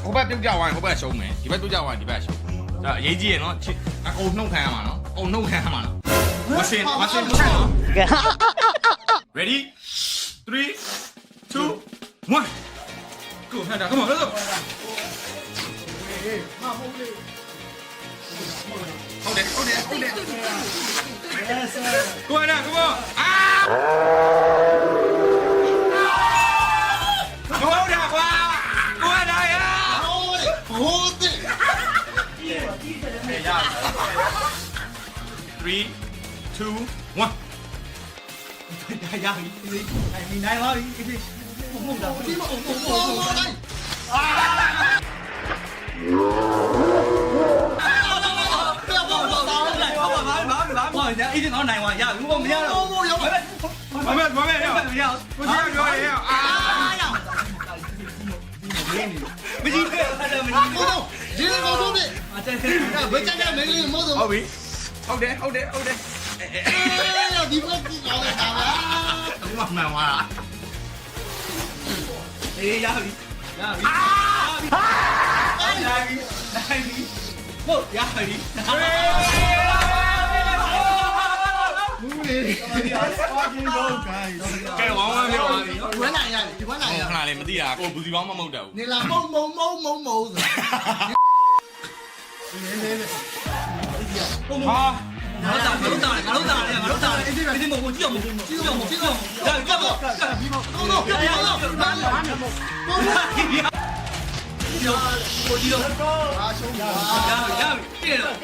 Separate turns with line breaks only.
ဟိုဘက်ပြုတ်ကြဝိုင်းဟိုဘက်ရှုံးမယ်ဒီဘက်ပြုတ်ကြဝိုင်းဒီဘက်ရှုံးဒါအရေးကြီးရနော်အကုန်နှုတ်ခံရမှာနော်အကုန်နှုတ်ခံရမှာနော်မရှင်ချက်နော် ready 3 2 1 go hand come on let's go ဟုတ်တယ်ကိုရနာ come on အာဟုတ်တယ်ကွာကိုရနာရဟုတ်တယ်ရ3 2 1
ရပြီဒီနိုင်ပါပြီမဟုတ်တာဒီမဟုတ်ဘာအေးကျွန်တော်နိုင်ပါရဘူးမရတော့မရ
မမေရကိုကြီးပြောရအာ
မကြီးခဲ့တယ်မကြီး
ဒီလိုတော့ဒီ
အတက်ဆက်
ဘယ်ကြတဲ့မင်းလေးမဟုတ်တော့
ဟုတ်ပြီဟုတ်တယ်
ဒီဘက်ကြည့်လာတာပါ
ဒီမှာမှန်သွားတာ
အေးရပြီဟုတ်ရပြီ
မူးလေး
ကဲဝမ်းပြောပါပြီ
ဒီဝမ်းနိုင်ရတယ်ဒီဝမ်းနိုင်ရ
ခဏလေးမသိတာကိုဘူးစီပေါင်းမမဟုတ်တော့ဘူး
နေလာမုံဆိုတာ
ဟာ
ငါတို့တာဒီမဟုတ်ကြည့်အောင်ရကပ်ပေါ့ဒီမဟုတ်တော့ဒီတော့
အားရှုံးပါ
ရပြီပြည့်တော့